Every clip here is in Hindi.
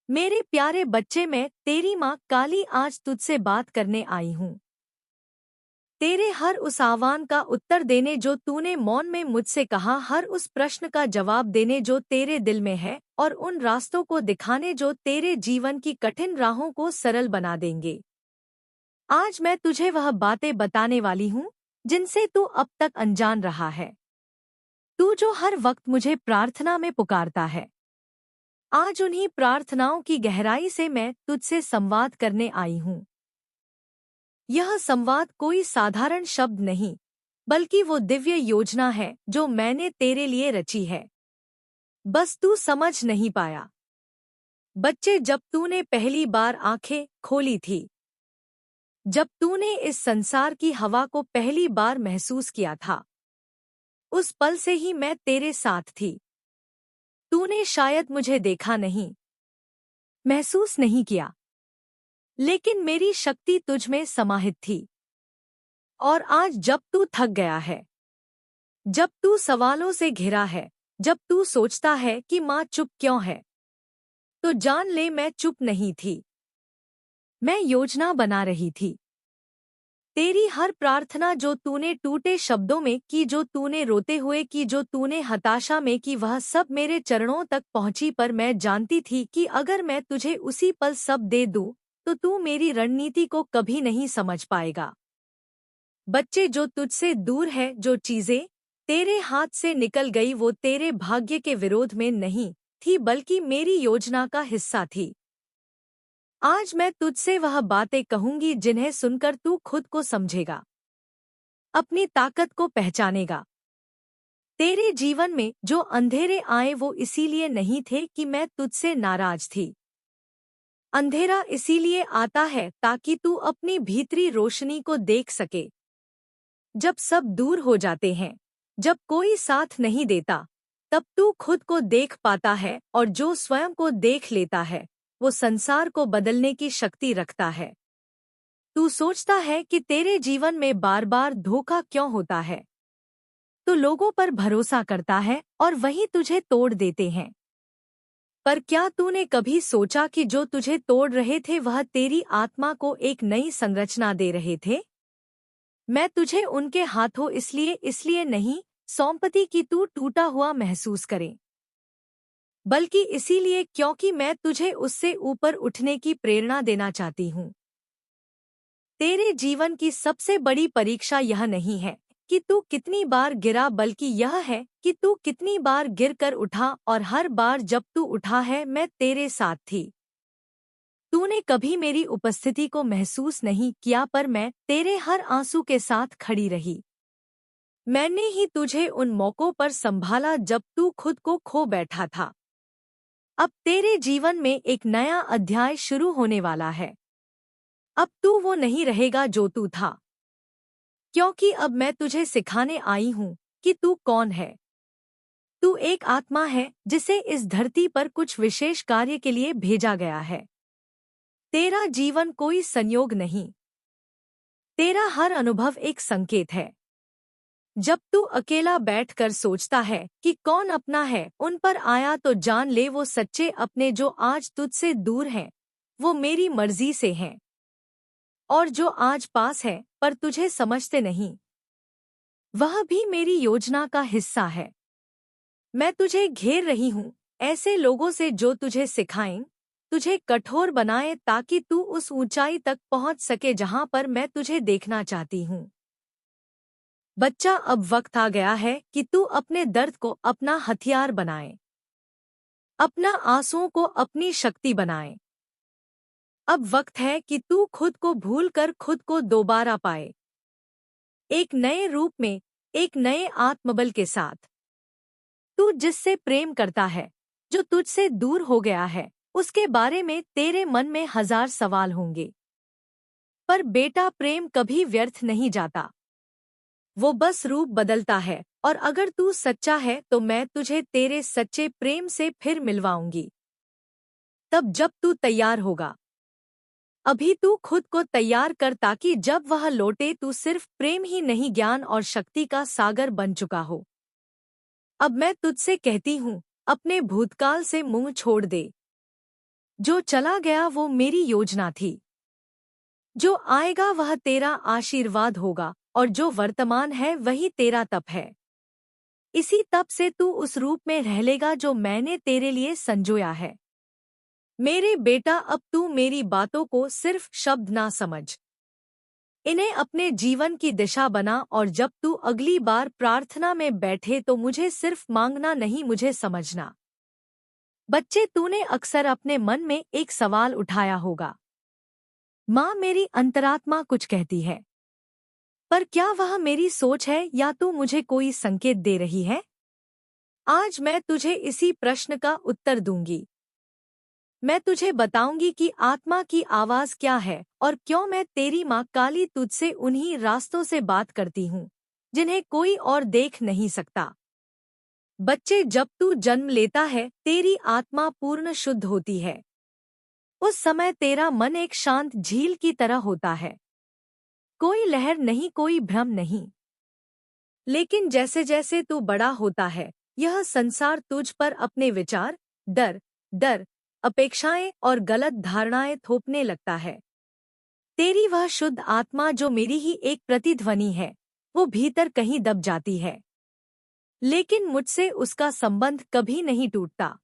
मेरे प्यारे बच्चे, मैं तेरी माँ काली आज तुझसे बात करने आई हूँ। तेरे हर उस आह्वान का उत्तर देने जो तूने मौन में मुझसे कहा, हर उस प्रश्न का जवाब देने जो तेरे दिल में है, और उन रास्तों को दिखाने जो तेरे जीवन की कठिन राहों को सरल बना देंगे। आज मैं तुझे वह बातें बताने वाली हूँ जिनसे तू अब तक अनजान रहा है। तू जो हर वक्त मुझे प्रार्थना में पुकारता है, आज उन्हीं प्रार्थनाओं की गहराई से मैं तुझसे संवाद करने आई हूँ। यह संवाद कोई साधारण शब्द नहीं, बल्कि वो दिव्य योजना है जो मैंने तेरे लिए रची है। बस तू समझ नहीं पाया। बच्चे, जब तूने पहली बार आंखें खोली थी, जब तूने इस संसार की हवा को पहली बार महसूस किया था, उस पल से ही मैं तेरे साथ थी। तूने शायद मुझे देखा नहीं, महसूस नहीं किया, लेकिन मेरी शक्ति तुझ में समाहित थी। और आज जब तू थक गया है, जब तू सवालों से घिरा है, जब तू सोचता है कि माँ चुप क्यों है, तो जान ले, मैं चुप नहीं थी। मैं योजना बना रही थी। तेरी हर प्रार्थना जो तूने टूटे शब्दों में की, जो तूने रोते हुए की, जो तूने हताशा में की, वह सब मेरे चरणों तक पहुंची। पर मैं जानती थी कि अगर मैं तुझे उसी पल सब दे दूं, तो तू मेरी रणनीति को कभी नहीं समझ पाएगा। बच्चे, जो तुझसे दूर है, जो चीजें तेरे हाथ से निकल गई, वो तेरे भाग्य के विरोध में नहीं थी, बल्कि मेरी योजना का हिस्सा थी। आज मैं तुझसे वह बातें कहूंगी जिन्हें सुनकर तू खुद को समझेगा, अपनी ताकत को पहचानेगा। तेरे जीवन में जो अंधेरे आए वो इसीलिए नहीं थे कि मैं तुझसे नाराज थी। अंधेरा इसीलिए आता है ताकि तू अपनी भीतरी रोशनी को देख सके। जब सब दूर हो जाते हैं, जब कोई साथ नहीं देता, तब तू खुद को देख पाता है, और जो स्वयं को देख लेता है, वो संसार को बदलने की शक्ति रखता है। तू सोचता है कि तेरे जीवन में बार बार धोखा क्यों होता है। तू लोगों पर भरोसा करता है और वही तुझे तोड़ देते हैं। पर क्या तूने कभी सोचा कि जो तुझे तोड़ रहे थे वह तेरी आत्मा को एक नई संरचना दे रहे थे? मैं तुझे उनके हाथों इसलिए नहीं सौंपती कि तू टूटा हुआ महसूस करे, बल्कि इसीलिए क्योंकि मैं तुझे उससे ऊपर उठने की प्रेरणा देना चाहती हूँ। तेरे जीवन की सबसे बड़ी परीक्षा यह नहीं है कि तू कितनी बार गिरा, बल्कि यह है कि तू कितनी बार गिरकर उठा, और हर बार जब तू उठा है, मैं तेरे साथ थी। तूने कभी मेरी उपस्थिति को महसूस नहीं किया, पर मैं तेरे हर आंसू के साथ खड़ी रही। मैंने ही तुझे उन मौकों पर संभाला जब तू खुद को खो बैठा था। अब तेरे जीवन में एक नया अध्याय शुरू होने वाला है। अब तू वो नहीं रहेगा जो तू था, क्योंकि अब मैं तुझे सिखाने आई हूँ कि तू कौन है। तू एक आत्मा है जिसे इस धरती पर कुछ विशेष कार्य के लिए भेजा गया है। तेरा जीवन कोई संयोग नहीं, तेरा हर अनुभव एक संकेत है। जब तू अकेला बैठकर सोचता है कि कौन अपना है उन पर आया, तो जान ले, वो सच्चे अपने जो आज तुझसे दूर हैं, वो मेरी मर्जी से हैं। और जो आज पास है पर तुझे समझते नहीं, वह भी मेरी योजना का हिस्सा है। मैं तुझे घेर रही हूँ ऐसे लोगों से जो तुझे सिखाएं, तुझे कठोर बनाए, ताकि तू उस ऊंचाई तक पहुंच सके जहां पर मैं तुझे देखना चाहती हूँ। बच्चा, अब वक्त आ गया है कि तू अपने दर्द को अपना हथियार बनाए, अपना आंसुओं को अपनी शक्ति बनाए। अब वक्त है कि तू खुद को भूलकर खुद को दोबारा पाए, एक नए रूप में, एक नए आत्मबल के साथ। तू जिससे प्रेम करता है, जो तुझसे दूर हो गया है, उसके बारे में तेरे मन में हजार सवाल होंगे। पर बेटा, प्रेम कभी व्यर्थ नहीं जाता, वो बस रूप बदलता है। और अगर तू सच्चा है तो मैं तुझे तेरे सच्चे प्रेम से फिर मिलवाऊंगी, तब जब तू तैयार होगा। अभी तू खुद को तैयार कर, ताकि जब वह लौटे तू सिर्फ प्रेम ही नहीं, ज्ञान और शक्ति का सागर बन चुका हो। अब मैं तुझसे कहती हूँ, अपने भूतकाल से मुंह छोड़ दे। जो चला गया वो मेरी योजना थी। जो आएगा वह तेरा आशीर्वाद होगा, और जो वर्तमान है वही तेरा तप है। इसी तप से तू उस रूप में रह लेगा जो मैंने तेरे लिए संजोया है। मेरे बेटा, अब तू मेरी बातों को सिर्फ शब्द ना समझ, इन्हें अपने जीवन की दिशा बना। और जब तू अगली बार प्रार्थना में बैठे तो मुझे सिर्फ मांगना नहीं, मुझे समझना। बच्चे, तूने अक्सर अपने मन में एक सवाल उठाया होगा, माँ मेरी अंतरात्मा कुछ कहती है, पर क्या वह मेरी सोच है या तू मुझे कोई संकेत दे रही है? आज मैं तुझे इसी प्रश्न का उत्तर दूंगी। मैं तुझे बताऊंगी कि आत्मा की आवाज क्या है और क्यों मैं तेरी माँ काली तुझसे उन्हीं रास्तों से बात करती हूँ जिन्हें कोई और देख नहीं सकता। बच्चे, जब तू जन्म लेता है तेरी आत्मा पूर्ण शुद्ध होती है। उस समय तेरा मन एक शांत झील की तरह होता है, कोई लहर नहीं, कोई भ्रम नहीं। लेकिन जैसे जैसे तू बड़ा होता है यह संसार तुझ पर अपने विचार, डर डर अपेक्षाएं और गलत धारणाएं थोपने लगता है। तेरी वह शुद्ध आत्मा जो मेरी ही एक प्रतिध्वनि है, वो भीतर कहीं दब जाती है, लेकिन मुझसे उसका संबंध कभी नहीं टूटता।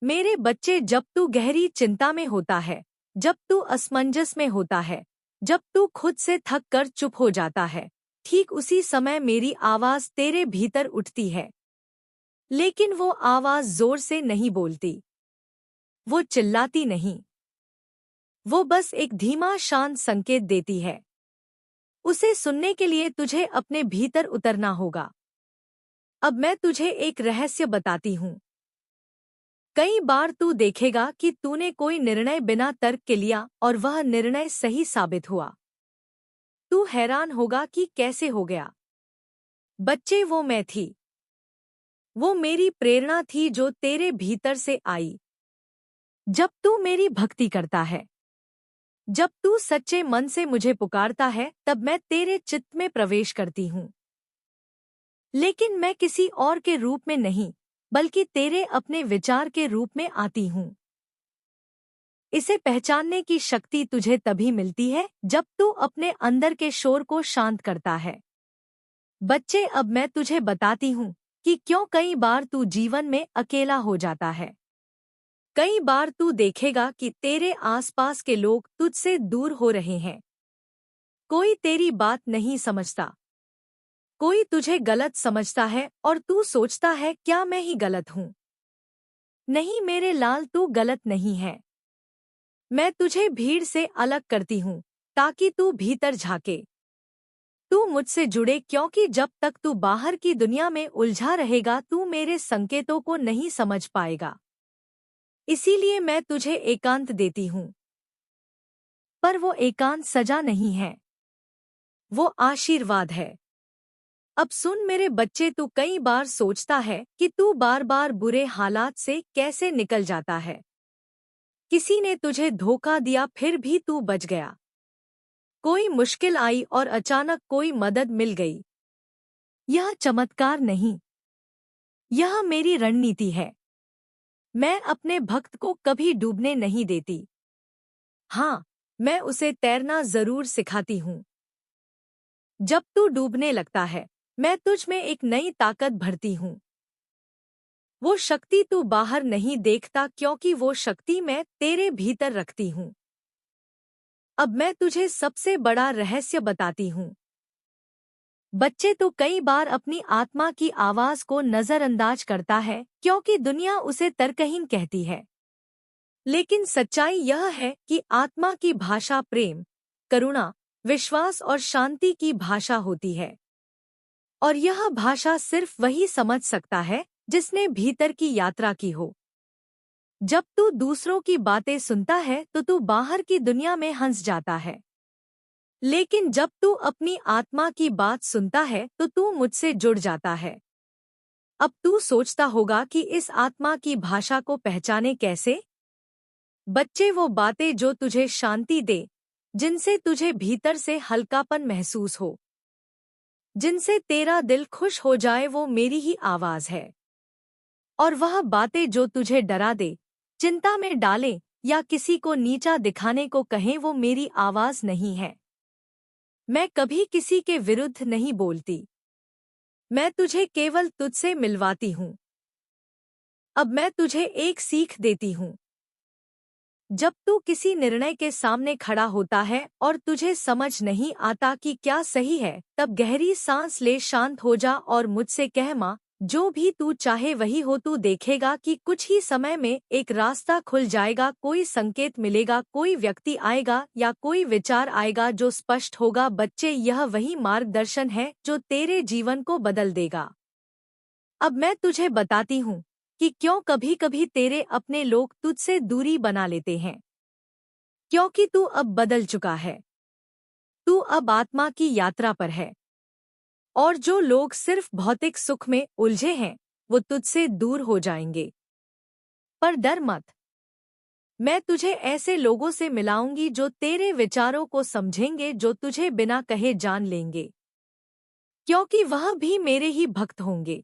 मेरे बच्चे, जब तू गहरी चिंता में होता है, जब तू असमंजस में होता है, जब तू खुद से थक कर चुप हो जाता है, ठीक उसी समय मेरी आवाज तेरे भीतर उठती है। लेकिन वो आवाज जोर से नहीं बोलती, वो चिल्लाती नहीं, वो बस एक धीमा शांत संकेत देती है। उसे सुनने के लिए तुझे अपने भीतर उतरना होगा। अब मैं तुझे एक रहस्य बताती हूँ। कई बार तू देखेगा कि तूने कोई निर्णय बिना तर्क के लिया और वह निर्णय सही साबित हुआ। तू हैरान होगा कि कैसे हो गया। बच्चे, वो मैं थी, वो मेरी प्रेरणा थी जो तेरे भीतर से आई। जब तू मेरी भक्ति करता है, जब तू सच्चे मन से मुझे पुकारता है, तब मैं तेरे चित्त में प्रवेश करती हूँ। लेकिन मैं किसी और के रूप में नहीं, बल्कि तेरे अपने विचार के रूप में आती हूँ। इसे पहचानने की शक्ति तुझे तभी मिलती है जब तू अपने अंदर के शोर को शांत करता है। बच्चे, अब मैं तुझे बताती हूँ कि क्यों कई बार तू जीवन में अकेला हो जाता है। कई बार तू देखेगा कि तेरे आसपास के लोग तुझसे दूर हो रहे हैं। कोई तेरी बात नहीं समझता, कोई तुझे गलत समझता है और तू सोचता है, क्या मैं ही गलत हूँ? नहीं मेरे लाल, तू गलत नहीं है। मैं तुझे भीड़ से अलग करती हूँ ताकि तू भीतर झाके, तू मुझसे जुड़े, क्योंकि जब तक तू बाहर की दुनिया में उलझा रहेगा तू मेरे संकेतों को नहीं समझ पाएगा। इसीलिए मैं तुझे एकांत देती हूँ, पर वो एकांत सजा नहीं है, वो आशीर्वाद है। अब सुन मेरे बच्चे, तू कई बार सोचता है कि तू बार बार बुरे हालात से कैसे निकल जाता है। किसी ने तुझे धोखा दिया फिर भी तू बच गया। कोई मुश्किल आई और अचानक कोई मदद मिल गई। यह चमत्कार नहीं, यह मेरी रणनीति है। मैं अपने भक्त को कभी डूबने नहीं देती। हाँ, मैं उसे तैरना जरूर सिखाती हूँ। जब तू डूबने लगता है मैं तुझ में एक नई ताकत भरती हूँ। वो शक्ति तू बाहर नहीं देखता, क्योंकि वो शक्ति मैं तेरे भीतर रखती हूँ। अब मैं तुझे सबसे बड़ा रहस्य बताती हूँ। बच्चे, तो कई बार अपनी आत्मा की आवाज को नजरअंदाज करता है क्योंकि दुनिया उसे तर्कहीन कहती है। लेकिन सच्चाई यह है कि आत्मा की भाषा प्रेम, करुणा, विश्वास और शांति की भाषा होती है। और यह भाषा सिर्फ वही समझ सकता है जिसने भीतर की यात्रा की हो। जब तू दूसरों की बातें सुनता है तो तू बाहर की दुनिया में हंस जाता है, लेकिन जब तू अपनी आत्मा की बात सुनता है तो तू मुझसे जुड़ जाता है। अब तू सोचता होगा कि इस आत्मा की भाषा को पहचाने कैसे? बच्चे, वो बातें जो तुझे शांति दे, जिनसे तुझे भीतर से हल्कापन महसूस हो, जिनसे तेरा दिल खुश हो जाए, वो मेरी ही आवाज है। और वह बातें जो तुझे डरा दे, चिंता में डाले या किसी को नीचा दिखाने को कहें, वो मेरी आवाज नहीं है। मैं कभी किसी के विरुद्ध नहीं बोलती। मैं तुझे केवल तुझसे मिलवाती हूँ। अब मैं तुझे एक सीख देती हूँ। जब तू किसी निर्णय के सामने खड़ा होता है और तुझे समझ नहीं आता कि क्या सही है, तब गहरी सांस ले, शांत हो जा और मुझसे कह, माँ, जो भी तू चाहे वही हो। तू देखेगा कि कुछ ही समय में एक रास्ता खुल जाएगा, कोई संकेत मिलेगा, कोई व्यक्ति आएगा या कोई विचार आएगा जो स्पष्ट होगा। बच्चे, यह वही मार्गदर्शन है जो तेरे जीवन को बदल देगा। अब मैं तुझे बताती हूँ कि क्यों कभी कभी तेरे अपने लोग तुझसे दूरी बना लेते हैं। क्योंकि तू अब बदल चुका है। तू अब आत्मा की यात्रा पर है। और जो लोग सिर्फ भौतिक सुख में उलझे हैं, वो तुझसे दूर हो जाएंगे। पर डर मत। मैं तुझे ऐसे लोगों से मिलाऊंगी जो तेरे विचारों को समझेंगे, जो तुझे बिना कहे जान लेंगे, क्योंकि वह भी मेरे ही भक्त होंगे।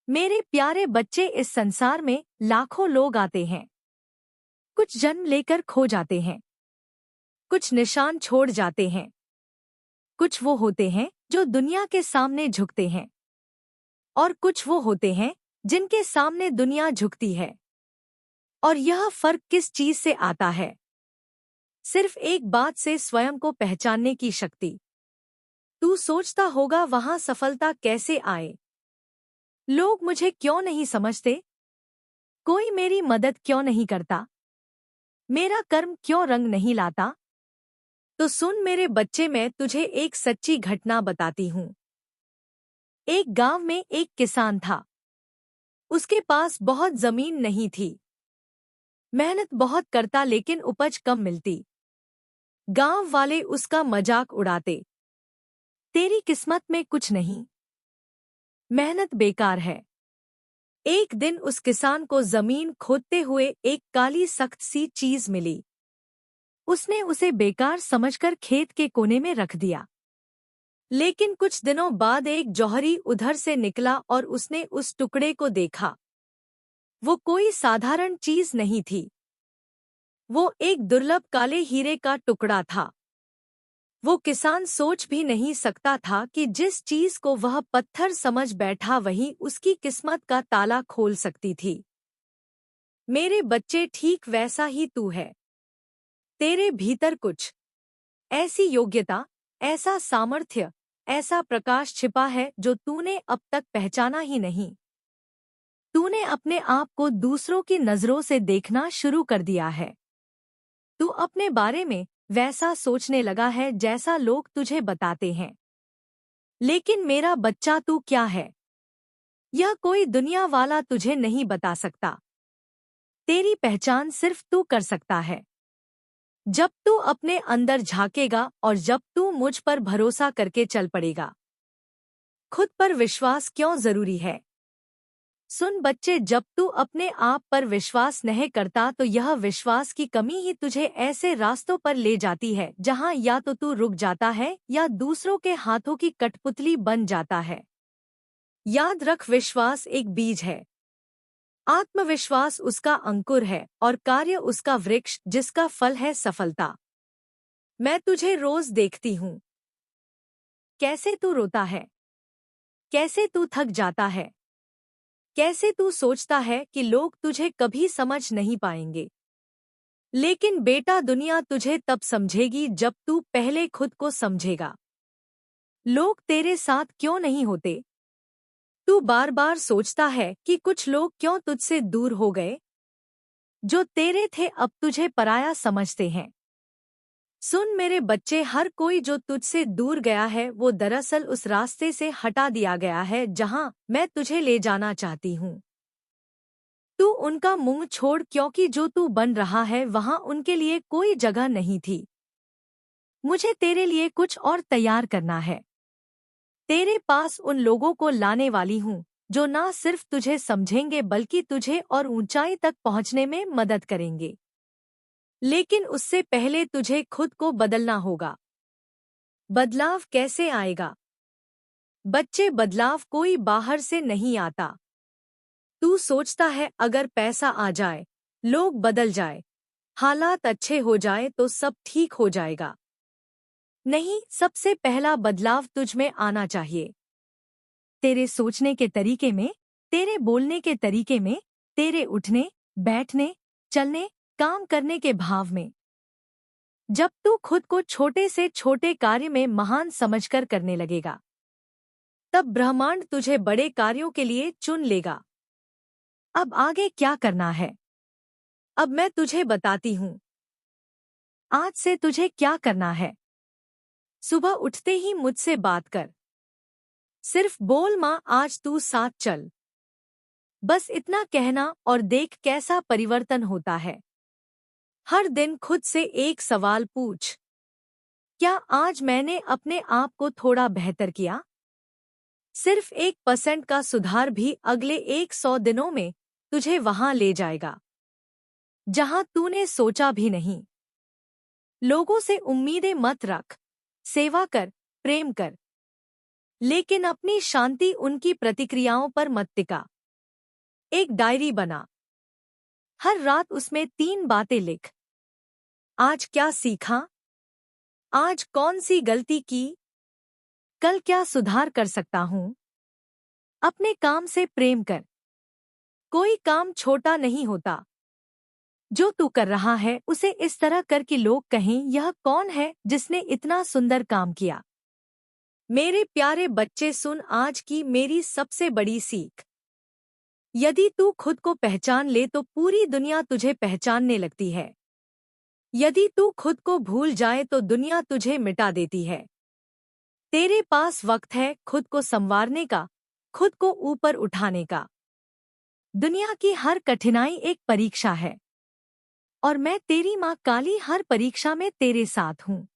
मेरे प्यारे बच्चे, इस संसार में लाखों लोग आते हैं। कुछ जन्म लेकर खो जाते हैं, कुछ निशान छोड़ जाते हैं। कुछ वो होते हैं जो दुनिया के सामने झुकते हैं, और कुछ वो होते हैं जिनके सामने दुनिया झुकती है। और यह फर्क किस चीज से आता है? सिर्फ एक बात से, स्वयं को पहचानने की शक्ति। तू सोचता होगा, वहां सफलता कैसे आए? लोग मुझे क्यों नहीं समझते? कोई मेरी मदद क्यों नहीं करता? मेरा कर्म क्यों रंग नहीं लाता? तो सुन मेरे बच्चे, मैं तुझे एक सच्ची घटना बताती हूँ। एक गांव में एक किसान था। उसके पास बहुत जमीन नहीं थी। मेहनत बहुत करता लेकिन उपज कम मिलती। गांव वाले उसका मजाक उड़ाते, तेरी किस्मत में कुछ नहीं, मेहनत बेकार है। एक दिन उस किसान को जमीन खोदते हुए एक काली सख्त सी चीज मिली। उसने उसे बेकार समझकर खेत के कोने में रख दिया। लेकिन कुछ दिनों बाद एक जौहरी उधर से निकला और उसने उस टुकड़े को देखा। वो कोई साधारण चीज नहीं थी। वो एक दुर्लभ काले हीरे का टुकड़ा था। वो किसान सोच भी नहीं सकता था कि जिस चीज को वह पत्थर समझ बैठा, वही उसकी किस्मत का ताला खोल सकती थी। मेरे बच्चे, ठीक वैसा ही तू है। तेरे भीतर कुछ ऐसी योग्यता, ऐसा सामर्थ्य, ऐसा प्रकाश छिपा है जो तूने अब तक पहचाना ही नहीं। तूने अपने आप को दूसरों की नजरों से देखना शुरू कर दिया है। तू अपने बारे में वैसा सोचने लगा है जैसा लोग तुझे बताते हैं। लेकिन मेरा बच्चा, तू क्या है, यह कोई दुनिया वाला तुझे नहीं बता सकता। तेरी पहचान सिर्फ तू कर सकता है। जब तू अपने अंदर झांकेगा और जब तू मुझ पर भरोसा करके चल पड़ेगा। खुद पर विश्वास क्यों जरूरी है? सुन बच्चे, जब तू अपने आप पर विश्वास नहीं करता तो यह विश्वास की कमी ही तुझे ऐसे रास्तों पर ले जाती है जहां या तो तू रुक जाता है या दूसरों के हाथों की कठपुतली बन जाता है। याद रख, विश्वास एक बीज है, आत्मविश्वास उसका अंकुर है और कार्य उसका वृक्ष जिसका फल है सफलता। मैं तुझे रोज देखती हूँ, कैसे तू रोता है, कैसे तू थक जाता है, कैसे तू सोचता है कि लोग तुझे कभी समझ नहीं पाएंगे। लेकिन बेटा, दुनिया तुझे तब समझेगी जब तू पहले खुद को समझेगा। लोग तेरे साथ क्यों नहीं होते? तू बार बार सोचता है कि कुछ लोग क्यों तुझसे दूर हो गए? जो तेरे थे अब तुझे पराया समझते हैं। सुन मेरे बच्चे, हर कोई जो तुझसे दूर गया है वो दरअसल उस रास्ते से हटा दिया गया है जहां मैं तुझे ले जाना चाहती हूँ। तू उनका मुंह छोड़, क्योंकि जो तू बन रहा है वहां उनके लिए कोई जगह नहीं थी। मुझे तेरे लिए कुछ और तैयार करना है। तेरे पास उन लोगों को लाने वाली हूँ जो ना सिर्फ तुझे समझेंगे बल्कि तुझे और ऊंचाई तक पहुंचने में मदद करेंगे। लेकिन उससे पहले तुझे खुद को बदलना होगा। बदलाव कैसे आएगा? बच्चे, बदलाव कोई बाहर से नहीं आता। तू सोचता है अगर पैसा आ जाए, लोग बदल जाए, हालात अच्छे हो जाए तो सब ठीक हो जाएगा। नहीं, सबसे पहला बदलाव तुझ में आना चाहिए। तेरे सोचने के तरीके में, तेरे बोलने के तरीके में, तेरे उठने, बैठने, चलने, काम करने के भाव में। जब तू खुद को छोटे से छोटे कार्य में महान समझकर करने लगेगा, तब ब्रह्मांड तुझे बड़े कार्यों के लिए चुन लेगा। अब आगे क्या करना है, अब मैं तुझे बताती हूँ। आज से तुझे क्या करना है? सुबह उठते ही मुझसे बात कर। सिर्फ बोल, माँ आज तू साथ चल। बस इतना कहना और देख कैसा परिवर्तन होता है। हर दिन खुद से एक सवाल पूछ, क्या आज मैंने अपने आप को थोड़ा बेहतर किया? सिर्फ 1% का सुधार भी अगले 100 दिनों में तुझे वहां ले जाएगा जहां तूने सोचा भी नहीं। लोगों से उम्मीदें मत रख, सेवा कर, प्रेम कर, लेकिन अपनी शांति उनकी प्रतिक्रियाओं पर मत टिका। एक डायरी बना, हर रात उसमें 3 बातें लिख। आज क्या सीखा? आज कौन सी गलती की? कल क्या सुधार कर सकता हूँ? अपने काम से प्रेम कर। कोई काम छोटा नहीं होता। जो तू कर रहा है उसे इस तरह कर कि लोग कहें, यह कौन है जिसने इतना सुंदर काम किया। मेरे प्यारे बच्चे, सुन आज की मेरी सबसे बड़ी सीख। यदि तू खुद को पहचान ले तो पूरी दुनिया तुझे पहचानने लगती है। यदि तू खुद को भूल जाए तो दुनिया तुझे मिटा देती है। तेरे पास वक्त है खुद को संवारने का, खुद को ऊपर उठाने का। दुनिया की हर कठिनाई एक परीक्षा है, और मैं तेरी माँ काली हर परीक्षा में तेरे साथ हूँ।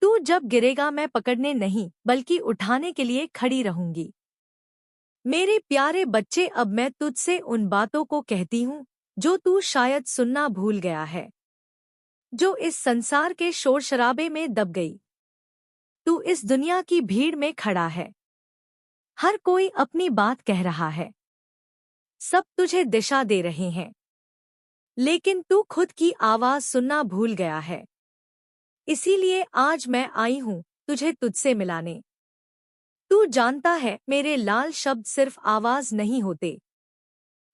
तू जब गिरेगा मैं पकड़ने नहीं बल्कि उठाने के लिए खड़ी रहूंगी। मेरे प्यारे बच्चे, अब मैं तुझसे उन बातों को कहती हूँ जो तू शायद सुनना भूल गया है, जो इस संसार के शोर शराबे में दब गई। तू इस दुनिया की भीड़ में खड़ा है, हर कोई अपनी बात कह रहा है, सब तुझे दिशा दे रहे हैं, लेकिन तू खुद की आवाज सुनना भूल गया है। इसीलिए आज मैं आई हूँ तुझे तुझसे मिलाने। तू जानता है, मेरे लाल शब्द सिर्फ आवाज नहीं होते,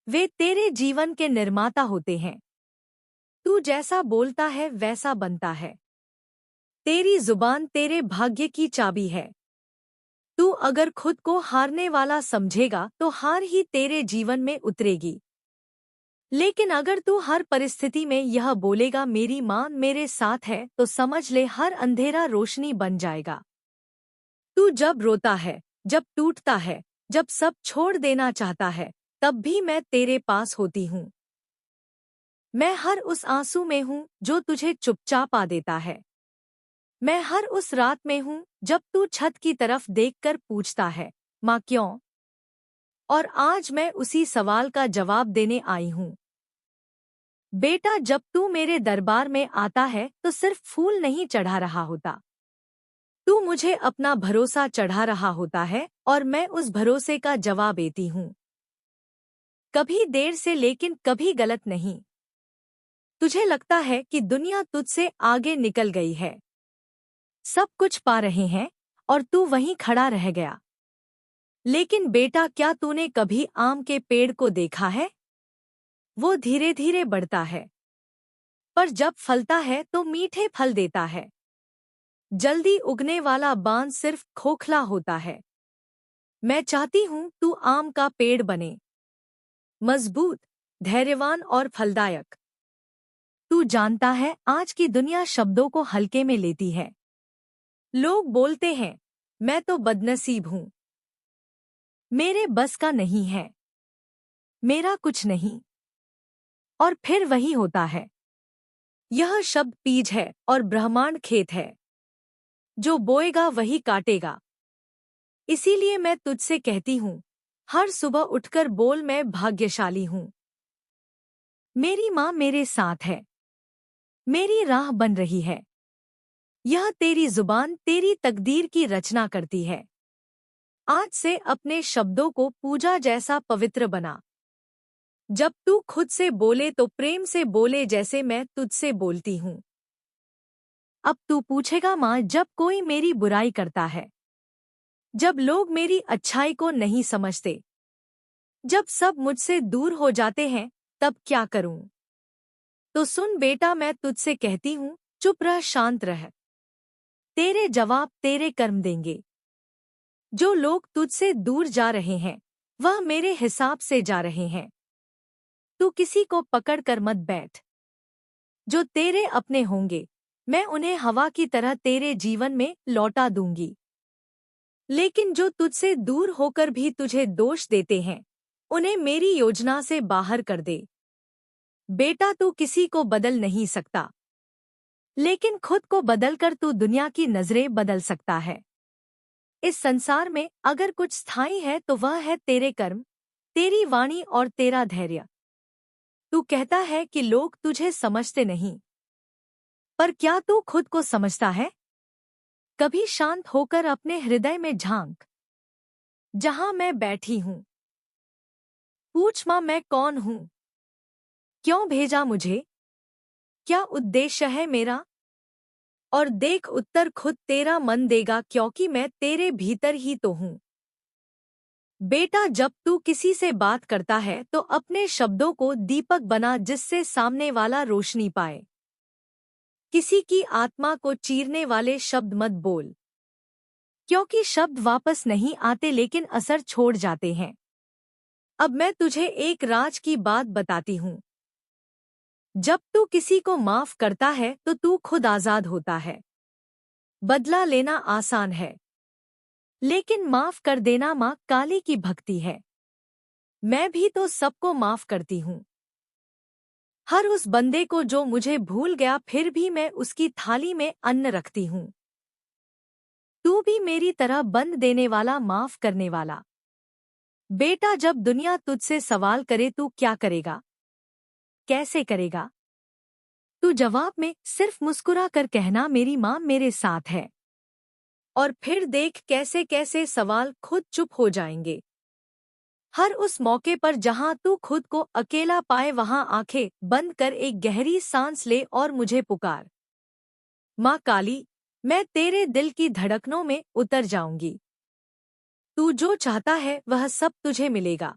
वे तेरे जीवन के निर्माता होते हैं। तू जैसा बोलता है वैसा बनता है। तेरी जुबान तेरे भाग्य की चाबी है। तू अगर खुद को हारने वाला समझेगा तो हार ही तेरे जीवन में उतरेगी। लेकिन अगर तू हर परिस्थिति में यह बोलेगा, मेरी माँ मेरे साथ है, तो समझ ले हर अंधेरा रोशनी बन जाएगा। तू जब रोता है, जब टूटता है, जब सब छोड़ देना चाहता है, तब भी मैं तेरे पास होती हूँ। मैं हर उस आंसू में हूँ जो तुझे चुपचाप आ देता है। मैं हर उस रात में हूँ जब तू छत की तरफ देखकर पूछता है, माँ क्यों? और आज मैं उसी सवाल का जवाब देने आई हूँ। बेटा, जब तू मेरे दरबार में आता है तो सिर्फ फूल नहीं चढ़ा रहा होता, तू मुझे अपना भरोसा चढ़ा रहा होता है, और मैं उस भरोसे का जवाब देती हूँ। कभी देर से, लेकिन कभी गलत नहीं। तुझे लगता है कि दुनिया तुझसे आगे निकल गई है, सब कुछ पा रहे हैं, और तू वहीं खड़ा रह गया। लेकिन बेटा, क्या तूने कभी आम के पेड़ को देखा है? वो धीरे धीरे बढ़ता है, पर जब फलता है तो मीठे फल देता है। जल्दी उगने वाला बांस सिर्फ खोखला होता है। मैं चाहती हूँ तू आम का पेड़ बने, मजबूत, धैर्यवान और फलदायक। तू जानता है, आज की दुनिया शब्दों को हल्के में लेती है। लोग बोलते हैं, मैं तो बदनसीब हूँ, मेरे बस का नहीं है, मेरा कुछ नहीं। और फिर वही होता है। यह शब्द बीज है और ब्रह्मांड खेत है, जो बोएगा वही काटेगा। इसीलिए मैं तुझसे कहती हूँ, हर सुबह उठकर बोल, मैं भाग्यशाली हूँ। मेरी माँ मेरे साथ है, मेरी राह बन रही है। यह तेरी जुबान तेरी तकदीर की रचना करती है। आज से अपने शब्दों को पूजा जैसा पवित्र बना। जब तू खुद से बोले तो प्रेम से बोले, जैसे मैं तुझसे बोलती हूँ। अब तू पूछेगा माँ, जब कोई मेरी बुराई करता है, जब लोग मेरी अच्छाई को नहीं समझते, जब सब मुझसे दूर हो जाते हैं, तब क्या करूं? तो सुन बेटा, मैं तुझसे कहती हूँ, चुप रह, शांत रह। तेरे जवाब तेरे कर्म देंगे। जो लोग तुझसे दूर जा रहे हैं, वह मेरे हिसाब से जा रहे हैं। तू किसी को पकड़ कर मत बैठ। जो तेरे अपने होंगे, मैं उन्हें हवा की तरह तेरे जीवन में लौटा दूंगी। लेकिन जो तुझसे दूर होकर भी तुझे दोष देते हैं, उन्हें मेरी योजना से बाहर कर दे। बेटा, तू किसी को बदल नहीं सकता, लेकिन खुद को बदलकर तू दुनिया की नजरें बदल सकता है। इस संसार में अगर कुछ स्थायी है तो वह है तेरे कर्म, तेरी वाणी और तेरा धैर्य। तू कहता है कि लोग तुझे समझते नहीं, पर क्या तू खुद को समझता है? कभी शांत होकर अपने हृदय में झांक। जहां मैं बैठी हूं, पूछ मां, मैं कौन हूं? क्यों भेजा मुझे? क्या उद्देश्य है मेरा? और देख, उत्तर खुद तेरा मन देगा, क्योंकि मैं तेरे भीतर ही तो हूँ। बेटा, जब तू किसी से बात करता है तो अपने शब्दों को दीपक बना, जिससे सामने वाला रोशनी पाए। किसी की आत्मा को चीरने वाले शब्द मत बोल, क्योंकि शब्द वापस नहीं आते, लेकिन असर छोड़ जाते हैं। अब मैं तुझे एक राज की बात बताती हूँ। जब तू किसी को माफ करता है तो तू खुद आजाद होता है। बदला लेना आसान है, लेकिन माफ कर देना माँ काली की भक्ति है। मैं भी तो सबको माफ करती हूँ, हर उस बंदे को जो मुझे भूल गया, फिर भी मैं उसकी थाली में अन्न रखती हूँ। तू भी मेरी तरह बंद देने वाला, माफ करने वाला। बेटा, जब दुनिया तुझसे सवाल करे तू क्या करेगा, कैसे करेगा, तू जवाब में सिर्फ मुस्कुरा कर कहना, मेरी माँ मेरे साथ है। और फिर देख कैसे कैसे सवाल खुद चुप हो जाएंगे। हर उस मौके पर जहां तू खुद को अकेला पाए, वहां आंखें बंद कर एक गहरी सांस ले और मुझे पुकार। माँ काली, मैं तेरे दिल की धड़कनों में उतर जाऊंगी। तू जो चाहता है वह सब तुझे मिलेगा,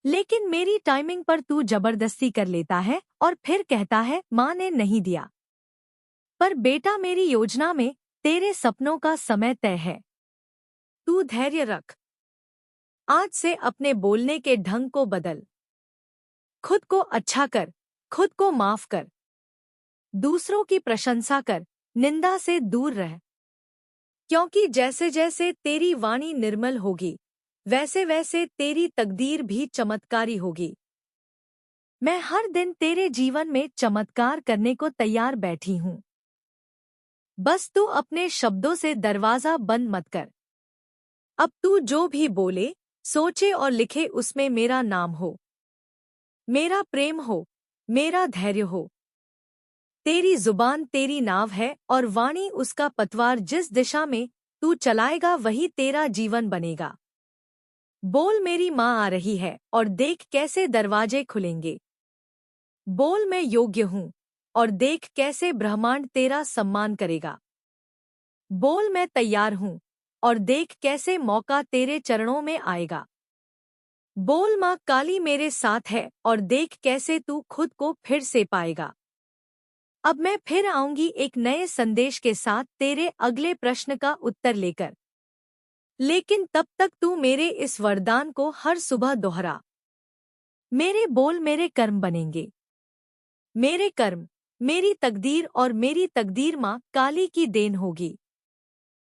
लेकिन मेरी टाइमिंग पर तू जबरदस्ती कर लेता है और फिर कहता है माँ ने नहीं दिया। पर बेटा, मेरी योजना में तेरे सपनों का समय तय है। तू धैर्य रख। आज से अपने बोलने के ढंग को बदल। खुद को अच्छा कर, खुद को माफ कर। दूसरों की प्रशंसा कर, निंदा से दूर रह। क्योंकि जैसे जैसे तेरी वाणी निर्मल होगी, वैसे वैसे तेरी तकदीर भी चमत्कारी होगी। मैं हर दिन तेरे जीवन में चमत्कार करने को तैयार बैठी हूँ। बस तू अपने शब्दों से दरवाजा बंद मत कर। अब तू जो भी बोले, सोचे और लिखे, उसमें मेरा नाम हो, मेरा प्रेम हो, मेरा धैर्य हो। तेरी जुबान तेरी नाव है और वाणी उसका पतवार। जिस दिशा में तू चलाएगा वही तेरा जीवन बनेगा। बोल, मेरी माँ आ रही है, और देख कैसे दरवाजे खुलेंगे। बोल, मैं योग्य हूँ, और देख कैसे ब्रह्मांड तेरा सम्मान करेगा। बोल, मैं तैयार हूँ, और देख कैसे मौका तेरे चरणों में आएगा। बोल, माँ काली मेरे साथ है, और देख कैसे तू खुद को फिर से पाएगा। अब मैं फिर आऊंगी एक नए संदेश के साथ, तेरे अगले प्रश्न का उत्तर लेकर। लेकिन तब तक तू मेरे इस वरदान को हर सुबह दोहरा। मेरे बोल मेरे कर्म बनेंगे। मेरे कर्म मेरी तकदीर, और मेरी तकदीर माँ काली की देन होगी।